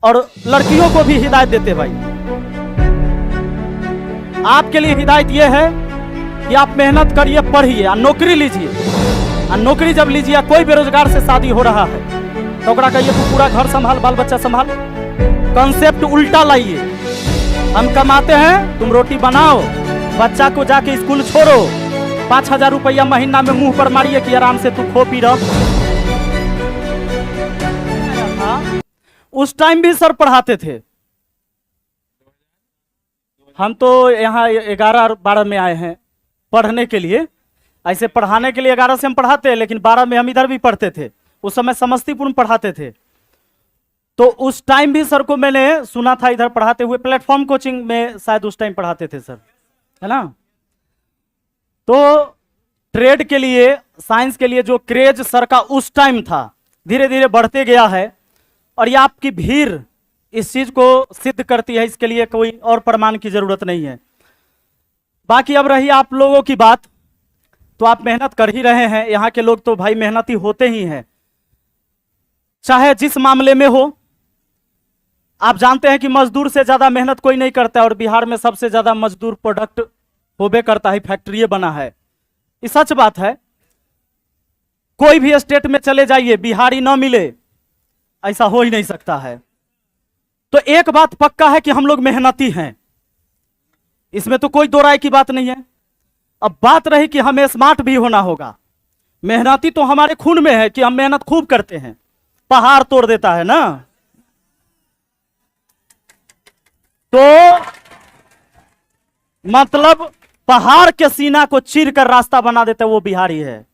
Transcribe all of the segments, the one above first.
और लड़कियों को भी हिदायत देते भाई। आपके लिए हिदायत यह है कि आप मेहनत करिए, पढ़िए और नौकरी लीजिए। और नौकरी जब लीजिए, कोई बेरोजगार से शादी हो रहा है तो ओकरा कहिए तू पूरा घर संभाल, बाल बच्चा संभाल। कंसेप्ट उल्टा लाइए। हम कमाते हैं, तुम रोटी बनाओ, बच्चा को जाके स्कूल छोड़ो, 5,000 रुपया महीना में मुंह पर मारिए कि आराम से तू खो पी रह। उस टाइम भी सर पढ़ाते थे। हम तो यहाँ 11-12 में आए हैं पढ़ने के लिए। ऐसे पढ़ाने के लिए 11 से हम पढ़ाते हैं, लेकिन 12 में हम इधर भी पढ़ते थे। उस समय समस्तीपुर में पढ़ाते थे। तो उस टाइम भी सर को मैंने सुना था इधर पढ़ाते हुए। प्लेटफॉर्म कोचिंग में शायद उस टाइम पढ़ाते थे सर, है ना। तो ट्रेड के लिए, साइंस के लिए जो क्रेज सर का उस टाइम था, धीरे धीरे बढ़ते गया है। और ये आपकी भीड़ इस चीज को सिद्ध करती है। इसके लिए कोई और प्रमाण की जरूरत नहीं है। बाकी अब रही आप लोगों की बात, तो आप मेहनत कर ही रहे हैं। यहाँ के लोग तो भाई मेहनती होते ही हैं, चाहे जिस मामले में हो। आप जानते हैं कि मजदूर से ज्यादा मेहनत कोई नहीं करता, और बिहार में सबसे ज्यादा मजदूर प्रोडक्ट होबे करता है, फैक्ट्री बना है। ये सच बात है। कोई भी स्टेट में चले जाइए, बिहारी ना मिले, ऐसा हो ही नहीं सकता है। तो एक बात पक्का है कि हम लोग मेहनती हैं, इसमें तो कोई दो राय की बात नहीं है। अब बात रही कि हमें स्मार्ट भी होना होगा। मेहनती तो हमारे खून में है कि हम मेहनत खूब करते हैं। पहाड़ तोड़ देता है ना, तो मतलब पहाड़ के सीना को चीर कर रास्ता बना देता है, वो बिहारी है।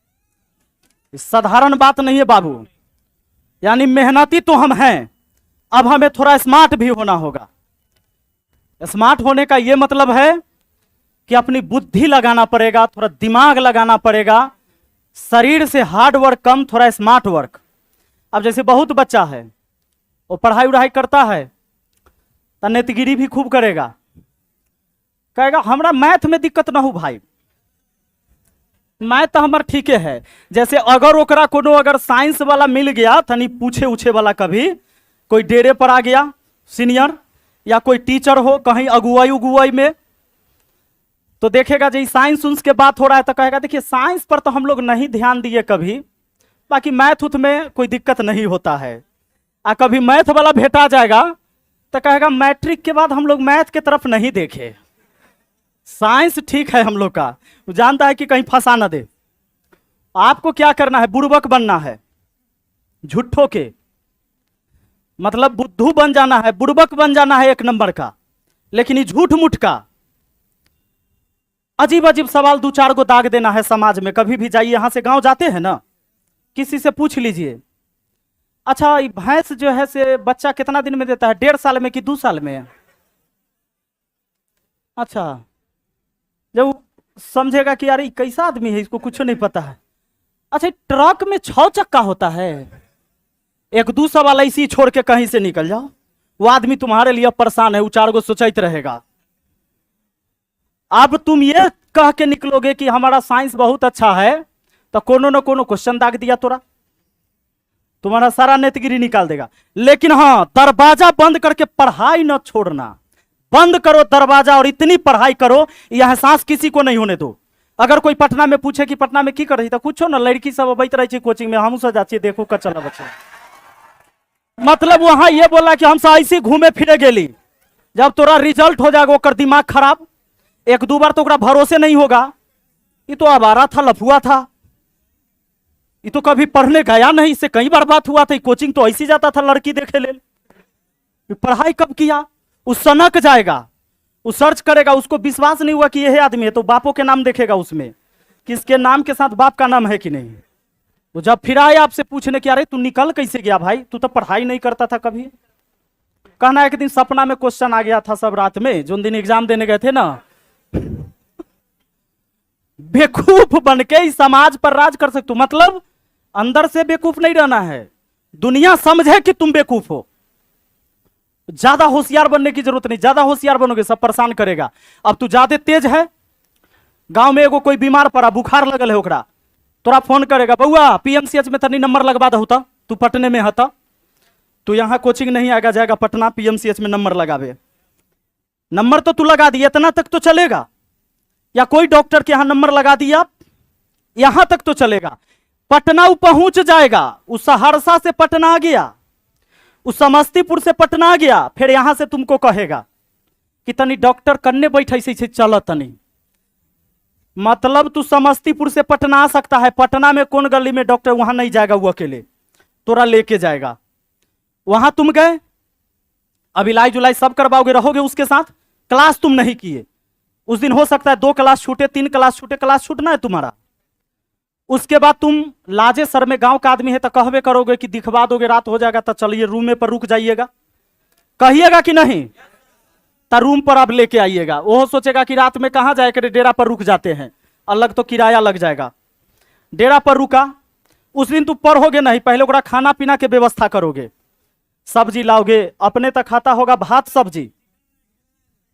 साधारण बात नहीं है बाबू। यानी मेहनती तो हम हैं, अब हमें थोड़ा स्मार्ट भी होना होगा। स्मार्ट होने का यह मतलब है कि अपनी बुद्धि लगाना पड़ेगा, थोड़ा दिमाग लगाना पड़ेगा। शरीर से हार्ड वर्क कम, थोड़ा स्मार्ट वर्क। अब जैसे बहुत बच्चा है, वो पढ़ाई उढ़ाई करता है तो नेतगिरी भी खूब करेगा, कहेगा हमरा मैथ में दिक्कत ना हो भाई, मैथ तो हमार ठीक है। जैसे अगर ओकरा कोनो अगर साइंस वाला मिल गया, तनी पूछे उछे वाला, कभी कोई डेरे पर आ गया सीनियर, या कोई टीचर हो कहीं अगुवाई उगुवाई में, तो देखेगा जी साइंस उन्स के बात हो रहा है तो कहेगा देखिए साइंस पर तो हम लोग नहीं ध्यान दिए कभी, बाकी मैथ उथ में कोई दिक्कत नहीं होता है। आ कभी मैथ वाला भेटा जाएगा तो कहेगा मैट्रिक के बाद हम लोग मैथ के तरफ नहीं देखे, साइंस ठीक है हम लोग का। वो जानता है कि कहीं फंसा ना दे। आपको क्या करना है, बुड़बक बनना है, झूठों के मतलब बुद्धू बन जाना है, बुड़बक बन जाना है एक नंबर का। लेकिन ये झूठ मुठ का अजीब अजीब सवाल 2-4 को दाग देना है समाज में। कभी भी जाइए, यहां से गांव जाते हैं ना, किसी से पूछ लीजिए, अच्छा भैंस जो है से बच्चा कितना दिन में देता है, 1.5 साल में कि 2 साल में? अच्छा, जब समझेगा कि यार कैसा आदमी है, इसको कुछ नहीं पता है। अच्छा, ट्रक में 6 चक्का होता है, 1-2 सवाल ऐसी छोड़ के कहीं से निकल जाओ, वो आदमी तुम्हारे लिए परेशान है, 4 को सोचते रहेगा। अब तुम ये कह के निकलोगे कि हमारा साइंस बहुत अच्छा है, तो कोनो न कोनो क्वेश्चन दाग दिया तोरा, तुम्हारा सारा नेतगिरी निकाल देगा। लेकिन हाँ, दरवाजा बंद करके पढ़ाई न छोड़ना, बंद करो दरवाजा और इतनी पढ़ाई करो, यह एहसास किसी को नहीं होने दो। अगर कोई पटना में पूछे कि पटना में की कर रही था, कुछ ना, लड़की सब अबैत रही कोचिंग में, हम सब जाती देखो का चला बच्चा, मतलब वहां ये बोला कि हम ऐसी घूमे फिरे गेली। जब तोरा रिजल्ट हो जाएगा ओकर दिमाग खराब, 1-2 बार तो ओकरा भरोसे नहीं होगा, ये तो आवारा था, लफुआ था, ये तो कभी पढ़ने गया नहीं, इससे कई बार बात हुआ था, कोचिंग तो ऐसी जाता था लड़की देखे ले, पढ़ाई कब किया। वो सनक जाएगा, वो सर्च करेगा, उसको विश्वास नहीं हुआ कि यह आदमी है, तो बापों के नाम देखेगा उसमें, किसके नाम के साथ बाप का नाम है कि नहीं। वो जब फिर आए आपसे पूछने कि अरे तू निकल कैसे गया भाई, तू तो पढ़ाई नहीं करता था कभी। कहना एक दिन सपना में क्वेश्चन आ गया था सब रात में, जो दिन एग्जाम देने गए थे ना। बेवकूफ बन के इस समाज पर राज कर सकते हो, मतलब अंदर से बेवकूफ नहीं रहना है, दुनिया समझे कि तुम बेवकूफ हो। ज्यादा होशियार बनने की जरूरत नहीं, ज्यादा होशियार बनोगे सब परेशान करेगा। अब तू ज्यादा तेज है, गांव में एगो कोई बीमार पड़ा, बुखार लगल है ओकरा, तोरा फोन करेगा बउआ पीएमसीएच में तनी नंबर लगवा दहु, तू पटने में हता, तू यहाँ कोचिंग नहीं आएगा, जाएगा पटना पीएमसीएच में नंबर लगावे। नंबर तो तू लगा दिया, इतना तक तो चलेगा। या कोई डॉक्टर के यहां नंबर लगा दिया, यहां तक तो चलेगा। पटना वो पहुंच जाएगा, उस सहरसा से पटना आ गया, उस समस्तीपुर से पटना आ गया, फिर यहां से तुमको कहेगा कि तनी डॉक्टर कन्ने बैठे से चल तनी। मतलब तू समस्तीपुर से पटना आ सकता है, पटना में कौन गली में डॉक्टर, वहां नहीं जाएगा वो अकेले, तोरा लेके जाएगा। वहां तुम गए, अब इलाज उलाज सब करवाओगे, रहोगे उसके साथ। क्लास तुम नहीं किए उस दिन, हो सकता है 2 क्लास छूटे, 3 क्लास छूटे, क्लास छूटना है तुम्हारा। उसके बाद तुम लाजे सर में गांव का आदमी है तो कहवे करोगे कि दिखवा दोगे, रात हो जाएगा तो चलिए रूम पर रुक जाइएगा, कहिएगा कि नहीं? तो रूम पर आप लेके आइएगा। वो सोचेगा कि रात में कहां जाए करे, डेरा पर रुक जाते हैं, अलग तो किराया लग जाएगा। डेरा पर रुका, उस दिन तुम पढ़ोगे नहीं, पहले ओकरा खाना पीना के व्यवस्था करोगे, सब्जी लाओगे, अपने तक खाता होगा भात सब्जी,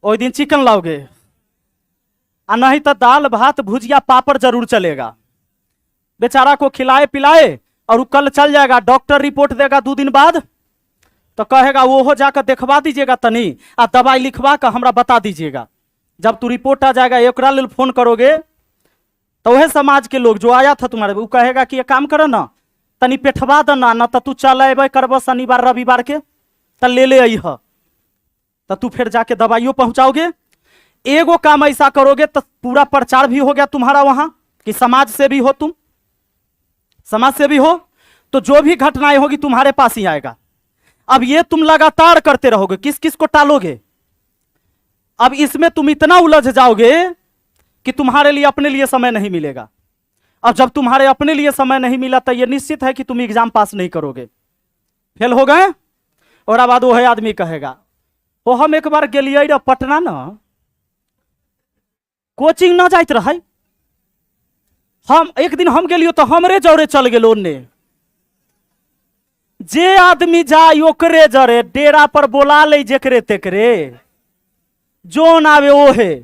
ओई दिन चिकन लाओगे, और नहीं तो दाल भात भुजिया पापड़ जरूर चलेगा। बेचारा को खिलाए पिलाए और वो कल चल जाएगा, डॉक्टर रिपोर्ट देगा 2 दिन बाद, तो कहेगा वो हो जाकर देखवा दीजिएगा तनी, आ दवाई लिखवा कर हमरा बता दीजिएगा। जब तू रिपोर्ट आ जाएगा, एकरा लेल फोन करोगे तो वह समाज के लोग जो आया था तुम्हारे, वो कहेगा कि ये काम करो ना, तनी पेठवा देना, न तो तू चल अबे करब शनिवार रविवार के, तो ले अह, तो तू फिर जाके दवाइयों पहुंचाओगे। एगो काम ऐसा करोगे तो पूरा प्रचार भी हो गया तुम्हारा वहां कि समाज से भी हो, तुम समाज से भी हो, तो जो भी घटनाएं होगी तुम्हारे पास ही आएगा। अब ये तुम लगातार करते रहोगे, किस किस को टालोगे? अब इसमें तुम इतना उलझ जाओगे कि तुम्हारे लिए अपने लिए समय नहीं मिलेगा। अब जब तुम्हारे अपने लिए समय नहीं मिला तो यह निश्चित है कि तुम एग्जाम पास नहीं करोगे, फेल हो गए। और अब बाद वो है आदमी कहेगा, वो हम एक बार गेलिए पटना ना, कोचिंग ना जाइत रहे, हम एक दिन हम गेलियो तो हमरे जौरे चल गेलो ने। जे आदमी जाए ओकरे जरे, डेरा पर बोला ले जेकरे तेकरे, जो नावे वो है,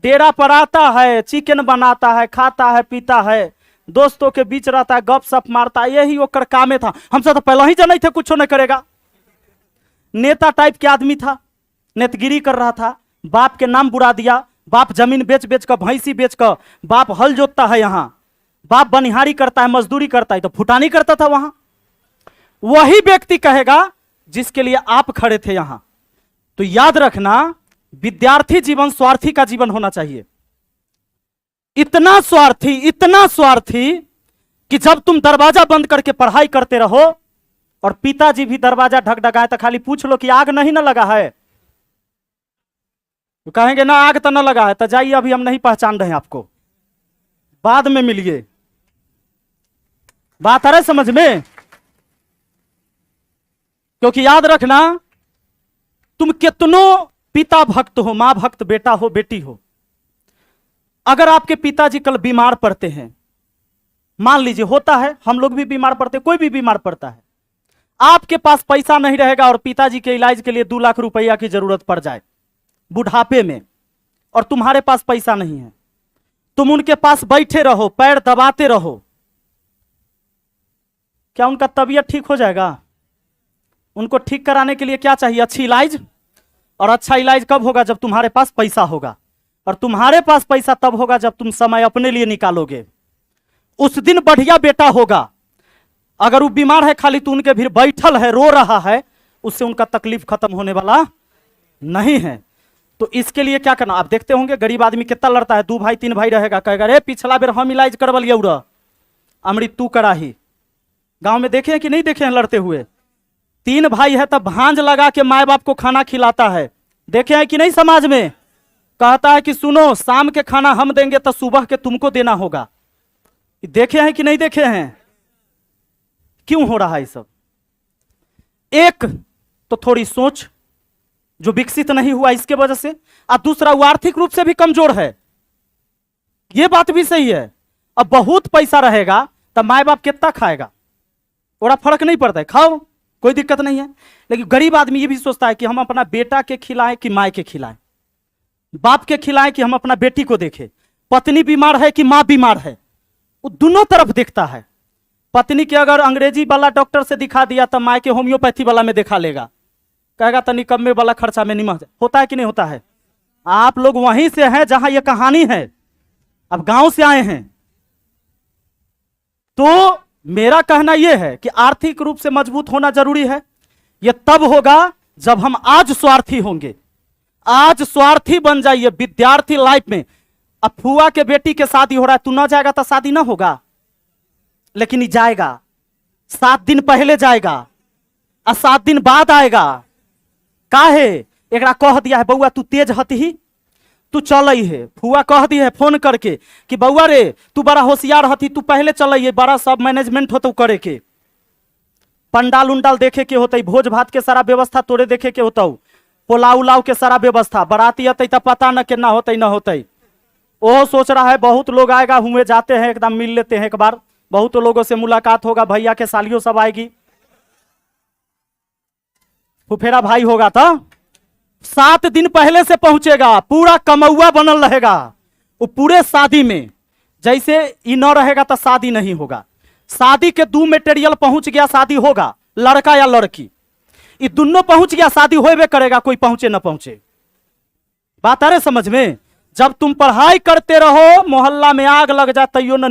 डेरा पर आता है, चिकन बनाता है, खाता है, पीता है, दोस्तों के बीच रहता है, गप सप मारता है, यही ओकर कामे था। हमसे तो पहले ही जाने थे कुछ नहीं करेगा। नेता टाइप के आदमी था, नेतगिरी कर रहा था, बाप के नाम बुरा दिया, बाप जमीन बेच बेच कर, भैंसी बेच कर, बाप हल जोतता है यहाँ, बाप बनिहारी करता है, मजदूरी करता है, तो फुटानी करता था वहां। वही व्यक्ति कहेगा जिसके लिए आप खड़े थे यहां। तो याद रखना, विद्यार्थी जीवन स्वार्थी का जीवन होना चाहिए। इतना स्वार्थी कि जब तुम दरवाजा बंद करके पढ़ाई करते रहो और पिताजी भी दरवाजा ढकढकाए तो खाली पूछ लो कि आग नहीं ना लगा है, तो कहेंगे ना आग तो ना लगा है, तो जाइए अभी हम नहीं पहचान रहे हैं आपको, बाद में मिलिए। बात आ रहा है समझ में? क्योंकि याद रखना, तुम कितनो पिता भक्त हो, मां भक्त, बेटा हो, बेटी हो, अगर आपके पिताजी कल बीमार पड़ते हैं, मान लीजिए होता है, हम लोग भी बीमार पड़ते हैं, कोई भी बीमार पड़ता है, आपके पास पैसा नहीं रहेगा और पिताजी के इलाज के लिए 2 लाख रुपया की जरूरत पड़ जाए बुढ़ापे में, और तुम्हारे पास पैसा नहीं है, तुम उनके पास बैठे रहो, पैर दबाते रहो, क्या उनका तबीयत ठीक हो जाएगा? उनको ठीक कराने के लिए क्या चाहिए? अच्छी इलाज। और अच्छा इलाज कब होगा? जब तुम्हारे पास पैसा होगा, और तुम्हारे पास पैसा तब होगा जब तुम समय अपने लिए निकालोगे। उस दिन बढ़िया बेटा होगा। अगर वो बीमार है खाली तो उनके भीड़ बैठल है, रो रहा है, उससे उनका तकलीफ खत्म होने वाला नहीं है। तो इसके लिए क्या करना? आप देखते होंगे गरीब आदमी कितना लड़ता है, 2 भाई 3 भाई रहेगा, कहेगा रे पिछला बेर हम इलाज करवलिए उड़ा, अमृत तू कराही। गांव में देखे हैं कि नहीं देखे हैं लड़ते हुए? 3 भाई है तब भांज लगा के माए बाप को खाना खिलाता है, देखे हैं कि नहीं? समाज में कहता है कि सुनो, शाम के खाना हम देंगे तो सुबह के तुमको देना होगा। देखे हैं कि नहीं देखे हैं? क्यों हो रहा है सब? एक तो थोड़ी सोच जो विकसित नहीं हुआ इसके वजह से, और दूसरा वो आर्थिक रूप से भी कमजोर है। ये बात भी सही है। अब बहुत पैसा रहेगा तब माए बाप कितना खाएगा, थोड़ा फर्क नहीं पड़ता है, खाओ कोई दिक्कत नहीं है। लेकिन गरीब आदमी ये भी सोचता है कि हम अपना बेटा के खिलाएं कि माए के खिलाएं, बाप के खिलाएं कि हम अपना बेटी को देखें, पत्नी बीमार है कि मां बीमार है, वो दोनों तरफ देखता है। पत्नी के अगर अंग्रेजी वाला डॉक्टर से दिखा दिया तो माँ के होम्योपैथी वाला में दिखा लेगा, कहेगा तनी कम में वाला खर्चा में नहीं होता है कि नहीं होता है। आप लोग वहीं से हैं जहां ये कहानी है, अब गांव से आए हैं। तो मेरा कहना यह है कि आर्थिक रूप से मजबूत होना जरूरी है। यह तब होगा जब हम आज स्वार्थी होंगे। आज स्वार्थी बन जाइए विद्यार्थी लाइफ में। अब फुआ के बेटी के शादी हो रहा है, तू ना जाएगा तो शादी ना होगा, लेकिन ये जाएगा, 7 दिन पहले जाएगा और 7 दिन बाद आएगा। काहे एकरा कह दिया है बउआ तू तेज हती, तू चल है। फुआ कह दी है फोन करके कि बउआ रे तू बड़ा होशियार हती, तू पहले चल, बड़ा सब मैनेजमेंट होता करे के, पंडाल उंडाल देखे के होता, भोज भात के सारा व्यवस्था तोरे देखे के होता, पोलाव उलाव के सारा व्यवस्था, बाराती अत तो पता न केना होते न होते। वो सोच रहा है बहुत लोग आएगा, हुए जाते हैं एकदम मिल लेते हैं एक बार, बहुत लोगों से मुलाकात होगा, भैया के सालियों सब आएगी, फुफेरा भाई होगा। तो 7 दिन पहले से पहुंचेगा, पूरा कमौआ बनल रहेगा। वो पूरे शादी में जैसे ये न रहेगा तो शादी नहीं होगा। शादी के 2 मटेरियल पहुंच गया, शादी होगा, लड़का या लड़की, ये दोनों पहुंच गया, शादी होबे करेगा, कोई पहुंचे न पहुंचे। बात आ रहे समझ में। जब तुम पढ़ाई करते रहो, मोहल्ला में आग लग जाए तैयो न